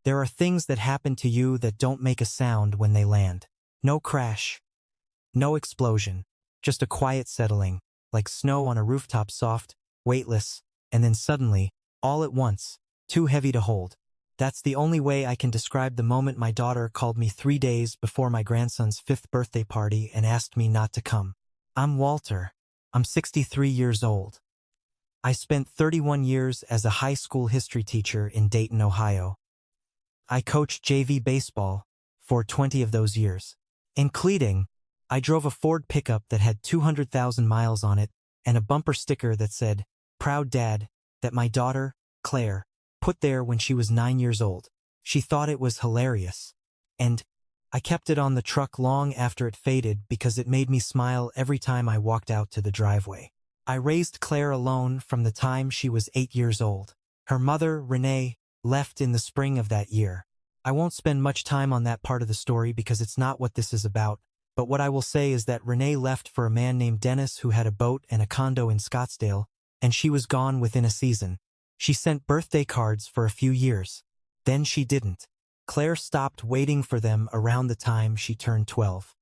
There are things that happen to you that don't make a sound when they land. No crash. No explosion. Just a quiet settling, like snow on a rooftop, soft, weightless, and then suddenly, all at once, too heavy to hold. That's the only way I can describe the moment my daughter called me 3 days before my grandson's 5th birthday party and asked me not to come. I'm Walter. I'm 63 years old. I spent 31 years as a high school history teacher in Dayton, Ohio. I coached JV baseball for 20 of those years. In Cleating, I drove a Ford pickup that had 200,000 miles on it and a bumper sticker that said, "Proud Dad," that my daughter, Claire, put there when she was 9 years old. She thought it was hilarious. And I kept it on the truck long after it faded because it made me smile every time I walked out to the driveway. I raised Claire alone from the time she was 8 years old. Her mother, Renee, left in the spring of that year. I won't spend much time on that part of the story because it's not what this is about, but what I will say is that Renee left for a man named Dennis who had a boat and a condo in Scottsdale, and she was gone within a season. She sent birthday cards for a few years. Then she didn't. Claire stopped waiting for them around the time she turned 12.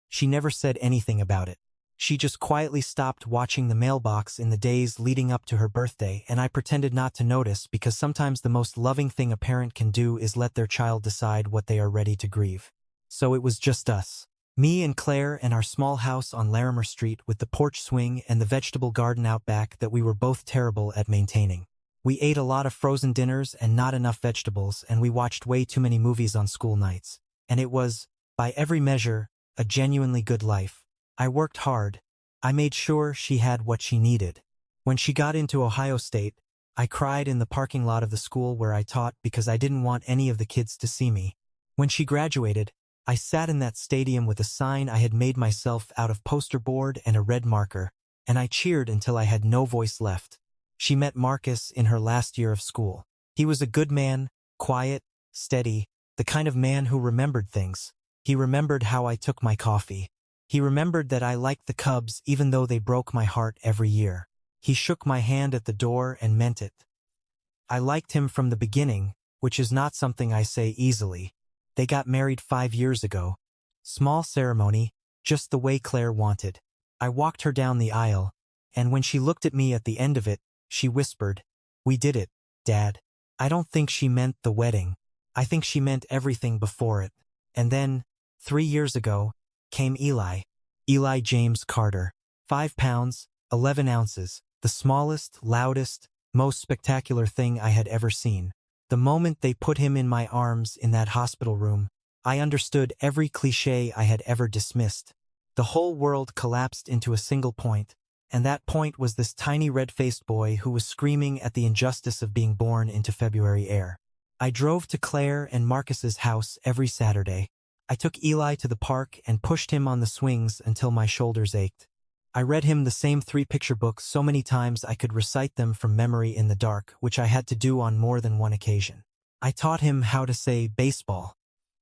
She never said anything about it. She just quietly stopped watching the mailbox in the days leading up to her birthday, and I pretended not to notice because sometimes the most loving thing a parent can do is let their child decide what they are ready to grieve. So it was just us. Me and Claire and our small house on Larimer Street with the porch swing and the vegetable garden out back that we were both terrible at maintaining. We ate a lot of frozen dinners and not enough vegetables, and we watched way too many movies on school nights. And it was, by every measure, a genuinely good life. I worked hard. I made sure she had what she needed. When she got into Ohio State, I cried in the parking lot of the school where I taught because I didn't want any of the kids to see me. When she graduated, I sat in that stadium with a sign I had made myself out of poster board and a red marker, and I cheered until I had no voice left. She met Marcus in her last year of school. He was a good man, quiet, steady, the kind of man who remembered things. He remembered how I took my coffee. He remembered that I liked the Cubs even though they broke my heart every year. He shook my hand at the door and meant it. I liked him from the beginning, which is not something I say easily. They got married 5 years ago. Small ceremony, just the way Claire wanted. I walked her down the aisle, and when she looked at me at the end of it, she whispered, "We did it, Dad." I don't think she meant the wedding. I think she meant everything before it. And then, 3 years ago, came Eli. Eli James Carter. 5 pounds, 11 ounces, the smallest, loudest, most spectacular thing I had ever seen. The moment they put him in my arms in that hospital room, I understood every cliché I had ever dismissed. The whole world collapsed into a single point, and that point was this tiny red-faced boy who was screaming at the injustice of being born into February air. I drove to Claire and Marcus's house every Saturday. I took Eli to the park and pushed him on the swings until my shoulders ached. I read him the same 3 picture books so many times I could recite them from memory in the dark, which I had to do on more than one occasion. I taught him how to say baseball.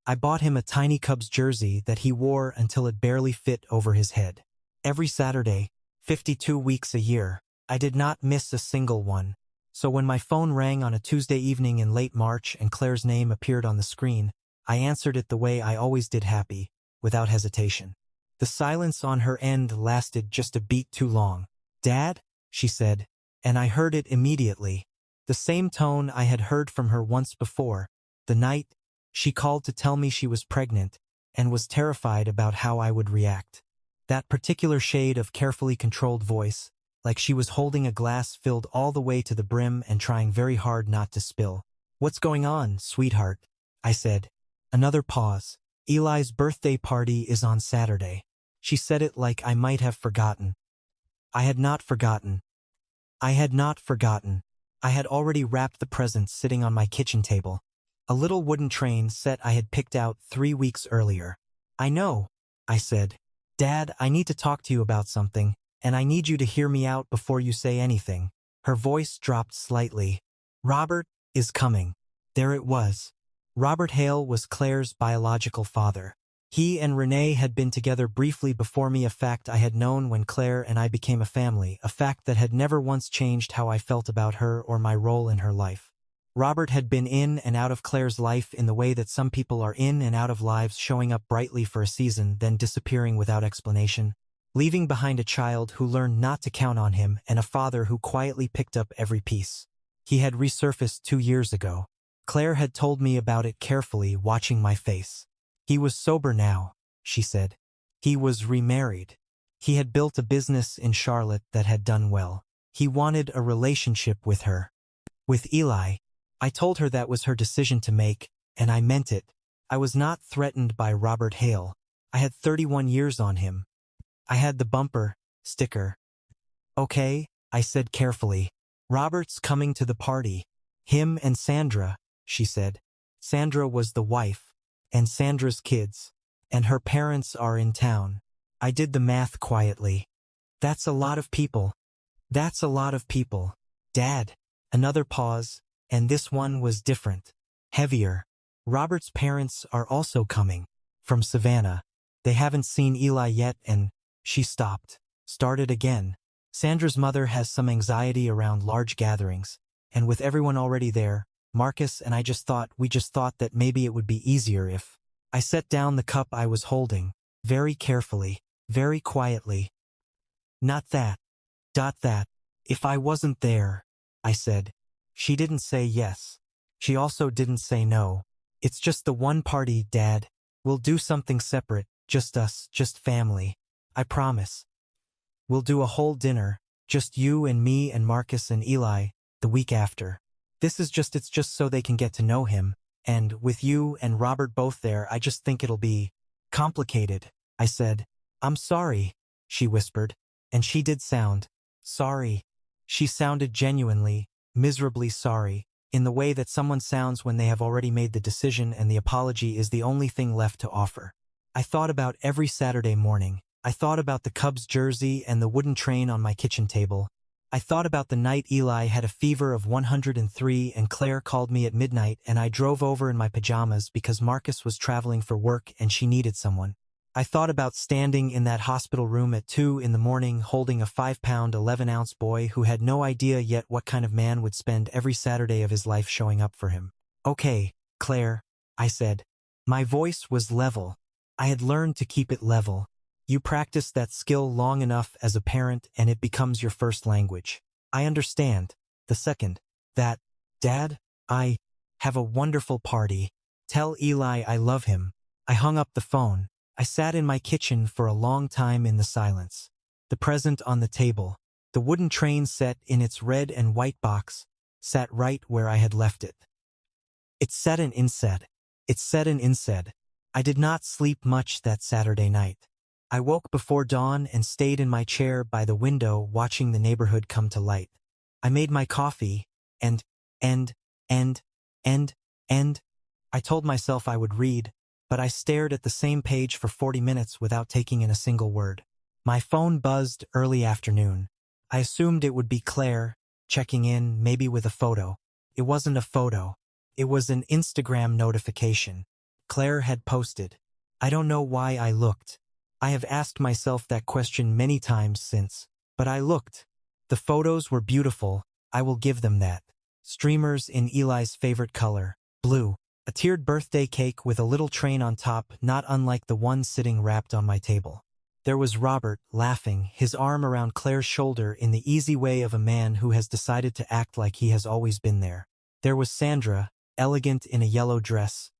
I bought him a tiny Cubs jersey that he wore until it barely fit over his head. Every Saturday, 52 weeks a year, I did not miss a single one. So when my phone rang on a Tuesday evening in late March and Claire's name appeared on the screen, I answered it the way I always did, happy, without hesitation. The silence on her end lasted just a beat too long. "Dad?" she said, and I heard it immediately. The same tone I had heard from her once before, the night she called to tell me she was pregnant and was terrified about how I would react. That particular shade of carefully controlled voice, like she was holding a glass filled all the way to the brim and trying very hard not to spill. "What's going on, sweetheart?" I said. Another pause. "Eli's birthday party is on Saturday." She said it like I might have forgotten. I had not forgotten. I had not forgotten. I had already wrapped the presents sitting on my kitchen table. A little wooden train set I had picked out 3 weeks earlier. "I know," I said. "Dad, I need to talk to you about something, and I need you to hear me out before you say anything." Her voice dropped slightly. "Robert is coming." There it was. Robert Hale was Claire's biological father. He and Renee had been together briefly before me, a fact I had known when Claire and I became a family, a fact that had never once changed how I felt about her or my role in her life. Robert had been in and out of Claire's life in the way that some people are in and out of lives, showing up brightly for a season, then disappearing without explanation, leaving behind a child who learned not to count on him and a father who quietly picked up every piece. He had resurfaced 2 years ago. Claire had told me about it carefully, watching my face. He was sober now, she said. He was remarried. He had built a business in Charlotte that had done well. He wanted a relationship with her. With Eli. I told her that was her decision to make, and I meant it. I was not threatened by Robert Hale. I had 31 years on him. I had the bumper sticker. Okay, I said carefully. Robert's coming to the party. Him and Sandra, she said. Sandra was the wife, and Sandra's kids, and her parents are in town. I did the math quietly. That's a lot of people. That's a lot of people. Dad. Another pause, and this one was different. Heavier. Robert's parents are also coming. From Savannah. They haven't seen Eli yet and… She stopped. Started again. Sandra's mother has some anxiety around large gatherings, and with everyone already there, Marcus and we just thought that maybe it would be easier if… I set down the cup I was holding, very carefully, very quietly. Not that. That. If I wasn't there, I said. She didn't say yes. She also didn't say no. It's just the one party, Dad. We'll do something separate, just us, just family. I promise. We'll do a whole dinner, just you and me and Marcus and Eli, the week after. It's just so they can get to know him, and with you and Robert both there, I just think it'll be complicated, I said. I'm sorry, she whispered, and she did sound sorry. She sounded genuinely, miserably sorry, in the way that someone sounds when they have already made the decision and the apology is the only thing left to offer. I thought about every Saturday morning. I thought about the Cubs jersey and the wooden train on my kitchen table. I thought about the night Eli had a fever of 103 and Claire called me at midnight and I drove over in my pajamas because Marcus was traveling for work and she needed someone. I thought about standing in that hospital room at 2 in the morning holding a 5-pound 11-ounce boy who had no idea yet what kind of man would spend every Saturday of his life showing up for him. Okay, Claire, I said. My voice was level. I had learned to keep it level. You practice that skill long enough as a parent and it becomes your first language. I understand. The second. That, Dad, I have a wonderful party. Tell Eli I love him. I hung up the phone. I sat in my kitchen for a long time in the silence. The present on the table, the wooden train set in its red and white box, sat right where I had left it. It set an inset. I did not sleep much that Saturday night. I woke before dawn and stayed in my chair by the window watching the neighborhood come to light. I made my coffee and I told myself I would read, but I stared at the same page for 40 minutes without taking in a single word. My phone buzzed early afternoon. I assumed it would be Claire, checking in, maybe with a photo. It wasn't a photo. It was an Instagram notification. Claire had posted. I don't know why I looked. I have asked myself that question many times since, but I looked. The photos were beautiful, I will give them that. Streamers in Eli's favorite color, blue. A tiered birthday cake with a little train on top, not unlike the one sitting wrapped on my table. There was Robert, laughing, his arm around Claire's shoulder in the easy way of a man who has decided to act like he has always been there. There was Sandra, elegant in a yellow dress,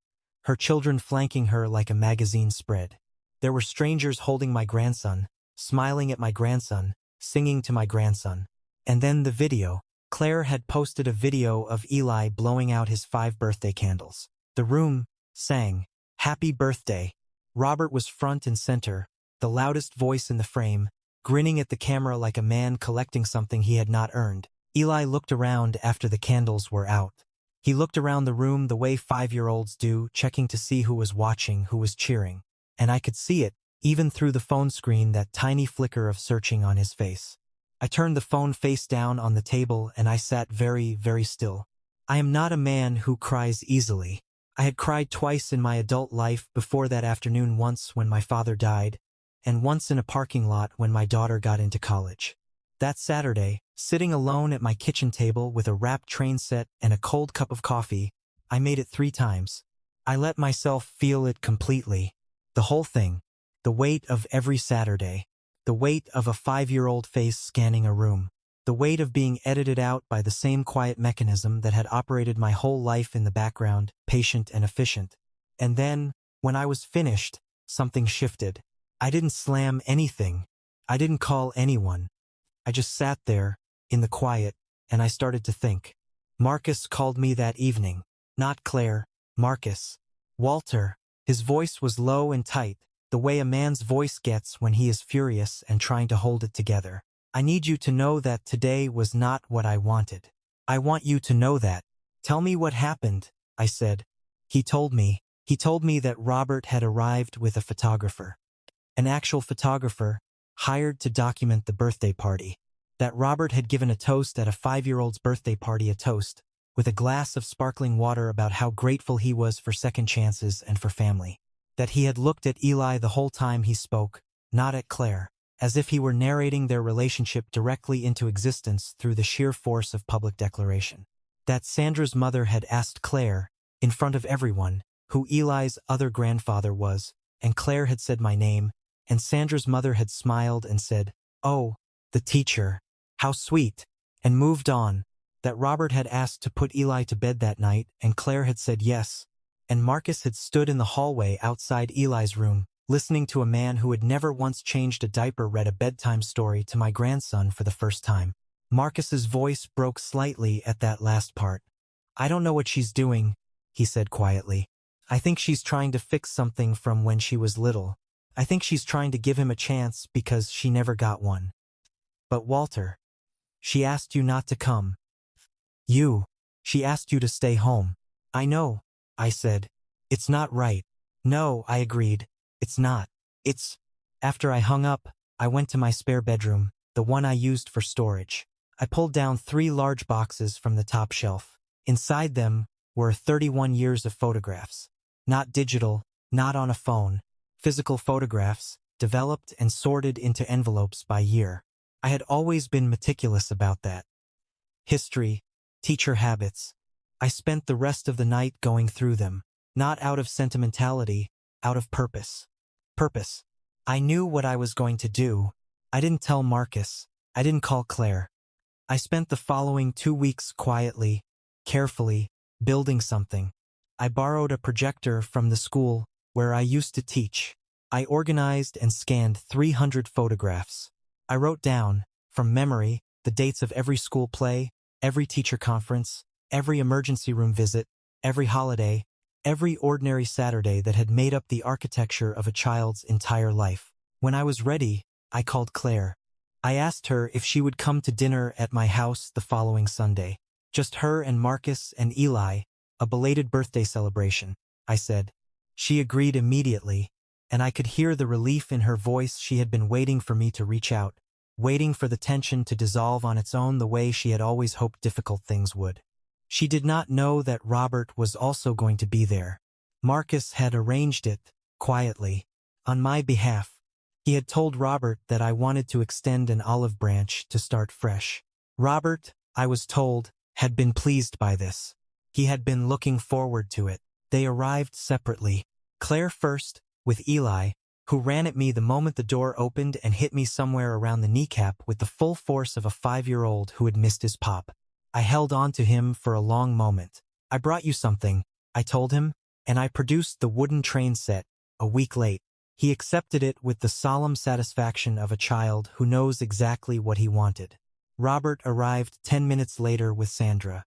her children flanking her like a magazine spread. There were strangers holding my grandson, smiling at my grandson, singing to my grandson. And then the video. Claire had posted a video of Eli blowing out his 5 birthday candles. The room sang, "Happy Birthday." Robert was front and center, the loudest voice in the frame, grinning at the camera like a man collecting something he had not earned. Eli looked around after the candles were out. He looked around the room the way 5-year-olds do, checking to see who was watching, who was cheering. And I could see it, even through the phone screen, that tiny flicker of searching on his face. I turned the phone face down on the table and I sat very, very still. I am not a man who cries easily. I had cried twice in my adult life before that afternoon, once when my father died, and once in a parking lot when my daughter got into college. That Saturday, sitting alone at my kitchen table with a wrapped train set and a cold cup of coffee, I made it 3 times. I let myself feel it completely. The whole thing. The weight of every Saturday. The weight of a 5-year-old face scanning a room. The weight of being edited out by the same quiet mechanism that had operated my whole life in the background, patient and efficient. And then, when I was finished, something shifted. I didn't slam anything. I didn't call anyone. I just sat there, in the quiet, and I started to think. Marcus called me that evening. Not Claire, Marcus. Walter. His voice was low and tight, the way a man's voice gets when he is furious and trying to hold it together. I need you to know that today was not what I wanted. I want you to know that. Tell me what happened, I said. He told me that Robert had arrived with a photographer. An actual photographer, hired to document the birthday party. That Robert had given a toast at a 5-year-old's birthday party, a toast, with a glass of sparkling water about how grateful he was for second chances and for family. That he had looked at Eli the whole time he spoke, not at Claire, as if he were narrating their relationship directly into existence through the sheer force of public declaration. That Sandra's mother had asked Claire, in front of everyone, who Eli's other grandfather was, and Claire had said my name, and Sandra's mother had smiled and said, "Oh, the teacher. How sweet," and moved on. That Robert had asked to put Eli to bed that night, and Claire had said yes, and Marcus had stood in the hallway outside Eli's room, listening to a man who had never once changed a diaper read a bedtime story to my grandson for the first time. Marcus's voice broke slightly at that last part. "I don't know what she's doing," he said quietly. "I think she's trying to fix something from when she was little. I think she's trying to give him a chance because she never got one. But Walter, she asked you not to come. She asked you to stay home." "I know," I said. "It's not right." "No," I agreed. "It's not. It's..." After I hung up, I went to my spare bedroom, the one I used for storage. I pulled down 3 large boxes from the top shelf. Inside them were 31 years of photographs. Not digital, not on a phone. Physical photographs, developed and sorted into envelopes by year. I had always been meticulous about that. History, teacher habits. I spent the rest of the night going through them, not out of sentimentality, out of purpose. Purpose. I knew what I was going to do. I didn't tell Marcus. I didn't call Claire. I spent the following 2 weeks quietly, carefully, building something. I borrowed a projector from the school where I used to teach. I organized and scanned 300 photographs. I wrote down, from memory, the dates of every school play, every teacher conference, every emergency room visit, every holiday, every ordinary Saturday that had made up the architecture of a child's entire life. When I was ready, I called Claire. I asked her if she would come to dinner at my house the following Sunday. Just her and Marcus and Eli, a belated birthday celebration, I said. She agreed immediately, and I could hear the relief in her voice. She had been waiting for me to reach out, waiting for the tension to dissolve on its own the way she had always hoped difficult things would. She did not know that Robert was also going to be there. Marcus had arranged it, quietly, on my behalf. He had told Robert that I wanted to extend an olive branch to start fresh. Robert, I was told, had been pleased by this. He had been looking forward to it. They arrived separately. Claire first, with Eli, who ran at me the moment the door opened and hit me somewhere around the kneecap with the full force of a 5-year-old who had missed his pop. I held on to him for a long moment. "I brought you something," I told him, and I produced the wooden train set, a week late. He accepted it with the solemn satisfaction of a child who knows exactly what he wanted. Robert arrived 10 minutes later with Sandra.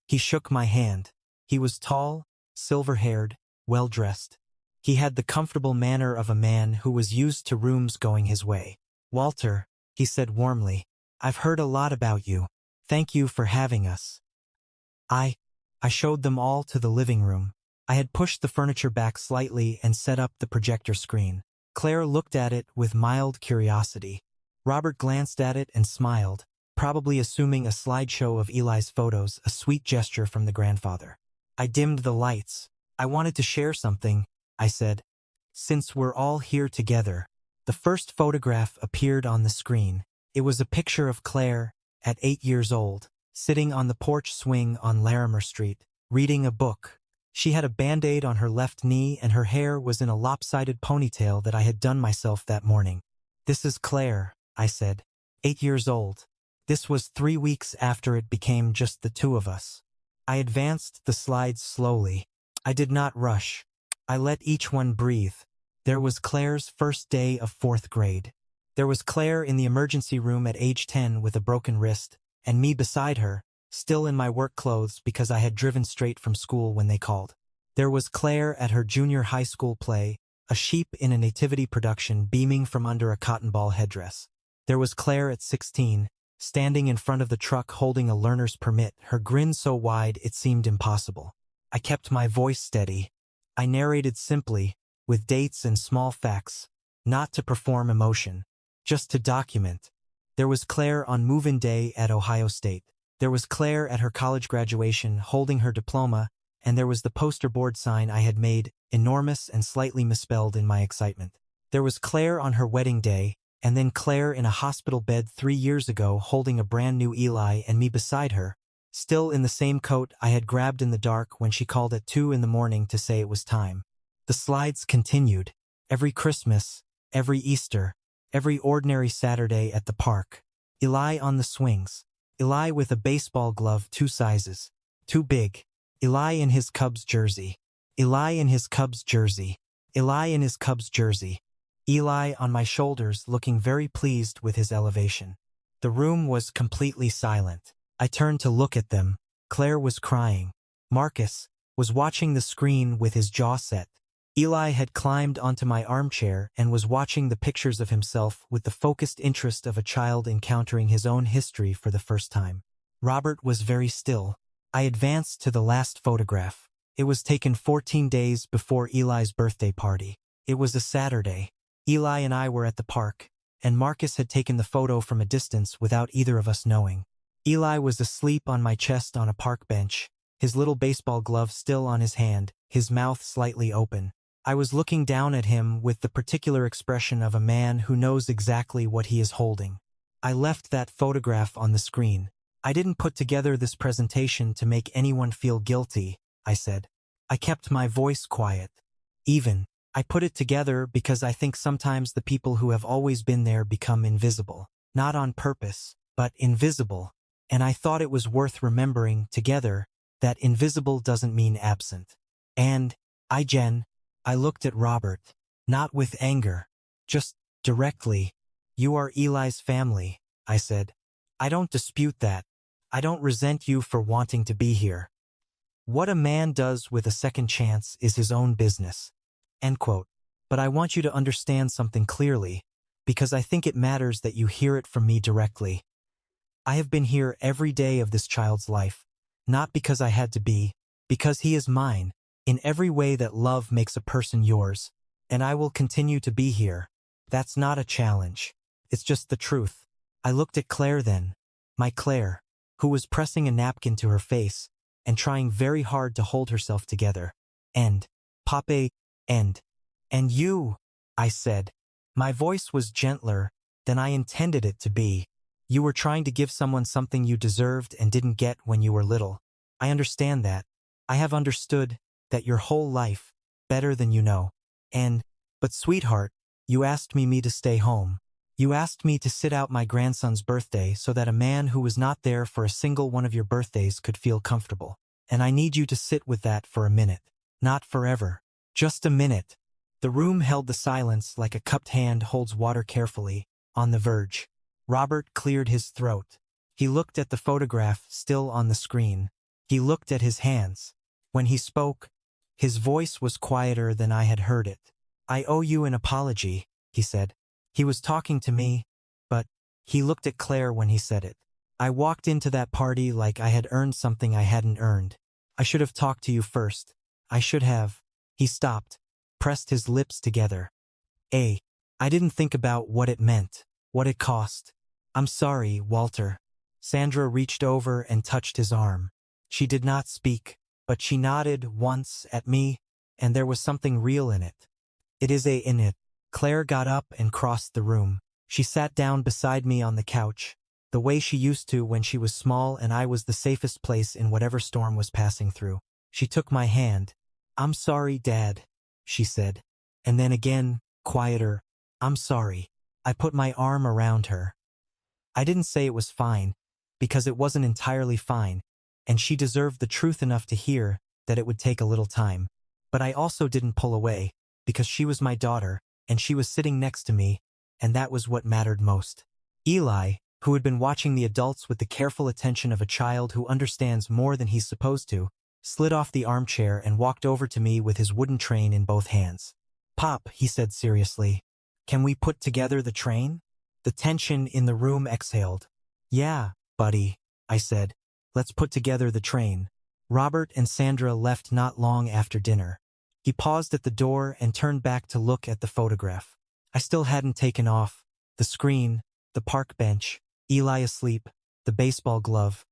He shook my hand. He was tall, silver-haired, well-dressed. He had the comfortable manner of a man who was used to rooms going his way. "Walter," he said warmly, "I've heard a lot about you. Thank you for having us." I showed them all to the living room. I had pushed the furniture back slightly and set up the projector screen. Claire looked at it with mild curiosity. Robert glanced at it and smiled, probably assuming a slideshow of Eli's photos, a sweet gesture from the grandfather. I dimmed the lights. "I wanted to share something," I said. "Since we're all here together." The first photograph appeared on the screen. It was a picture of Claire, at 8 years old, sitting on the porch swing on Larimer Street, reading a book. She had a Band-Aid on her left knee and her hair was in a lopsided ponytail that I had done myself that morning. "This is Claire," I said. 8 years old. This was 3 weeks after it became just the two of us. I advanced the slides slowly. I did not rush. I let each one breathe. There was Claire's first day of 4th grade. There was Claire in the emergency room at age 10 with a broken wrist, and me beside her, still in my work clothes because I had driven straight from school when they called. There was Claire at her junior high school play, a sheep in a nativity production beaming from under a cotton ball headdress. There was Claire at 16, standing in front of the truck holding a learner's permit, her grin so wide it seemed impossible. I kept my voice steady. I narrated simply, with dates and small facts, not to perform emotion, just to document. There was Claire on move-in day at Ohio State. There was Claire at her college graduation holding her diploma, and there was the poster board sign I had made, enormous and slightly misspelled in my excitement. There was Claire on her wedding day, and then Claire in a hospital bed 3 years ago holding a brand new Eli and me beside her, still in the same coat I had grabbed in the dark when she called at 2 in the morning to say it was time. The slides continued. Every Christmas, every Easter, every ordinary Saturday at the park. Eli on the swings. Eli with a baseball glove 2 sizes too big. Eli in his Cubs jersey. Eli in his Cubs jersey. Eli in his Cubs jersey. Eli on my shoulders looking very pleased with his elevation. The room was completely silent. I turned to look at them. Claire was crying. Marcus was watching the screen with his jaw set. Eli had climbed onto my armchair and was watching the pictures of himself with the focused interest of a child encountering his own history for the first time. Robert was very still. I advanced to the last photograph. It was taken 14 days before Eli's birthday party. It was a Saturday. Eli and I were at the park, and Marcus had taken the photo from a distance without either of us knowing. Eli was asleep on my chest on a park bench, his little baseball glove still on his hand, his mouth slightly open. I was looking down at him with the particular expression of a man who knows exactly what he is holding. I left that photograph on the screen. I didn't put together this presentation to make anyone feel guilty, I said. I kept my voice quiet. I put it together because I think sometimes the people who have always been there become invisible. Not on purpose, but invisible. And I thought it was worth remembering together that invisible doesn't mean absent. And, I looked at Robert, not with anger, just directly. "You are Eli's family," I said. "I don't dispute that. I don't resent you for wanting to be here. What a man does with a second chance is his own business." End quote. But I want you to understand something clearly, because I think it matters that you hear it from me directly. I have been here every day of this child's life, not because I had to be, because he is mine, in every way that love makes a person yours, and I will continue to be here. That's not a challenge. It's just the truth. I looked at Claire then, my Claire, who was pressing a napkin to her face and trying very hard to hold herself together. Pape, and you, I said. My voice was gentler than I intended it to be. You were trying to give someone something you deserved and didn't get when you were little. I understand that. I have understood that your whole life, better than you know. But sweetheart, you asked me to stay home. You asked me to sit out my grandson's birthday so that a man who was not there for a single one of your birthdays could feel comfortable. And I need you to sit with that for a minute. Not forever. Just a minute. The room held the silence like a cupped hand holds water carefully, on the verge. Robert cleared his throat. He looked at the photograph still on the screen. He looked at his hands. When he spoke, his voice was quieter than I had heard it. "I owe you an apology," he said. He was talking to me, but he looked at Claire when he said it. "I walked into that party like I had earned something I hadn't earned. I should have talked to you first. I should have." He stopped, pressed his lips together. I didn't think about what it meant, what it cost. "I'm sorry, Walter." Sandra reached over and touched his arm. She did not speak, but she nodded once at me, and there was something real in it. "It is in it." Claire got up and crossed the room. She sat down beside me on the couch, the way she used to when she was small and I was the safest place in whatever storm was passing through. She took my hand. "I'm sorry, Dad," she said. And then again, quieter, "I'm sorry." I put my arm around her. I didn't say it was fine, because it wasn't entirely fine, and she deserved the truth enough to hear that it would take a little time. But I also didn't pull away, because she was my daughter, and she was sitting next to me, and that was what mattered most. Eli, who had been watching the adults with the careful attention of a child who understands more than he's supposed to, slid off the armchair and walked over to me with his wooden train in both hands. "Pop," he said seriously, "can we put together the train?" The tension in the room exhaled. "Yeah, buddy," I said. "Let's put together the train." Robert and Sandra left not long after dinner. He paused at the door and turned back to look at the photograph. I still hadn't taken off. The screen, the park bench, Eli asleep, the baseball glove.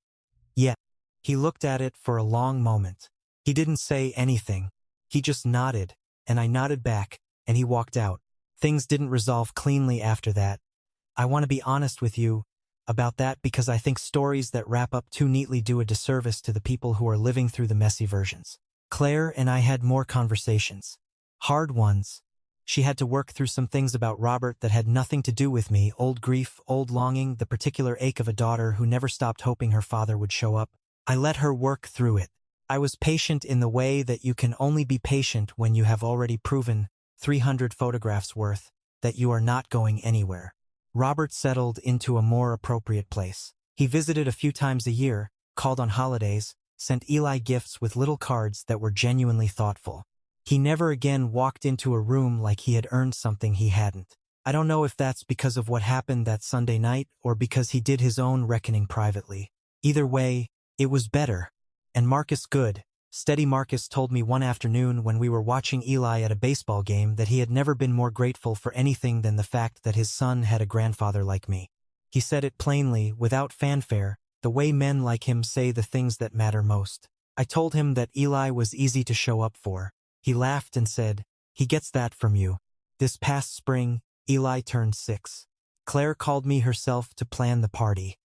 Yeah. He looked at it for a long moment. He didn't say anything. He just nodded, and I nodded back, and he walked out. Things didn't resolve cleanly after that. I want to be honest with you about that because I think stories that wrap up too neatly do a disservice to the people who are living through the messy versions. Claire and I had more conversations. Hard ones. She had to work through some things about Robert that had nothing to do with me, old grief, old longing, the particular ache of a daughter who never stopped hoping her father would show up. I let her work through it. I was patient in the way that you can only be patient when you have already proven, 300 photographs worth, that you are not going anywhere. Robert settled into a more appropriate place. He visited a few times a year, called on holidays, sent Eli gifts with little cards that were genuinely thoughtful. He never again walked into a room like he had earned something he hadn't. I don't know if that's because of what happened that Sunday night or because he did his own reckoning privately. Either way, it was better. And Marcus Good, Steady Marcus, told me one afternoon when we were watching Eli at a baseball game that he had never been more grateful for anything than the fact that his son had a grandfather like me. He said it plainly, without fanfare, the way men like him say the things that matter most. I told him that Eli was easy to show up for. He laughed and said, "He gets that from you." This past spring, Eli turned 6. Claire called me herself to plan the party.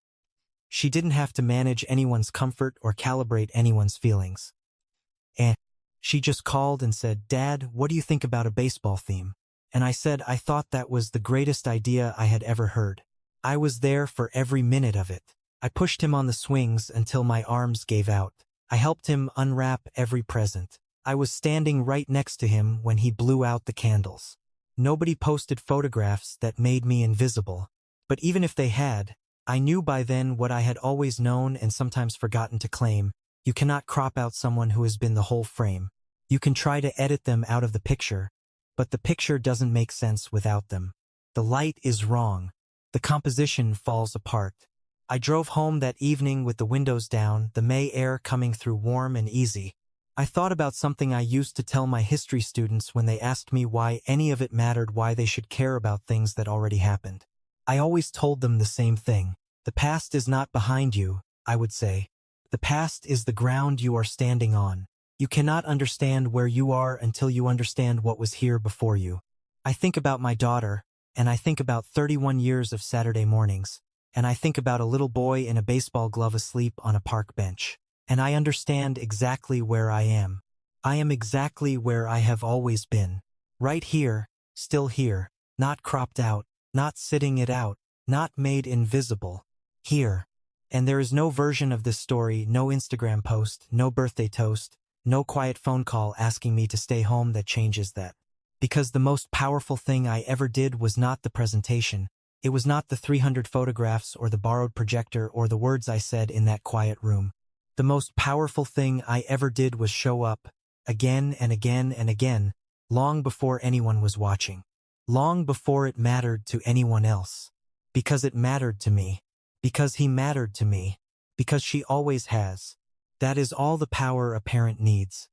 She didn't have to manage anyone's comfort or calibrate anyone's feelings. She just called and said, "Dad, what do you think about a baseball theme?" And I said I thought that was the greatest idea I had ever heard. I was there for every minute of it. I pushed him on the swings until my arms gave out. I helped him unwrap every present. I was standing right next to him when he blew out the candles. Nobody posted photographs that made me invisible. But even if they had, I knew by then what I had always known and sometimes forgotten to claim. You cannot crop out someone who has been the whole frame. You can try to edit them out of the picture, but the picture doesn't make sense without them. The light is wrong. The composition falls apart. I drove home that evening with the windows down, the May air coming through warm and easy. I thought about something I used to tell my history students when they asked me why any of it mattered, why they should care about things that already happened. I always told them the same thing. The past is not behind you, I would say. The past is the ground you are standing on. You cannot understand where you are until you understand what was here before you. I think about my daughter, and I think about 31 years of Saturday mornings, and I think about a little boy in a baseball glove asleep on a park bench. And I understand exactly where I am. I am exactly where I have always been. Right here, still here, not cropped out, not sitting it out, not made invisible. Here. And there is no version of this story, no Instagram post, no birthday toast, no quiet phone call asking me to stay home that changes that. Because the most powerful thing I ever did was not the presentation. It was not the 300 photographs or the borrowed projector or the words I said in that quiet room. The most powerful thing I ever did was show up, again and again and again, long before anyone was watching. Long before it mattered to anyone else. Because it mattered to me. Because he mattered to me. Because she always has. That is all the power a parent needs.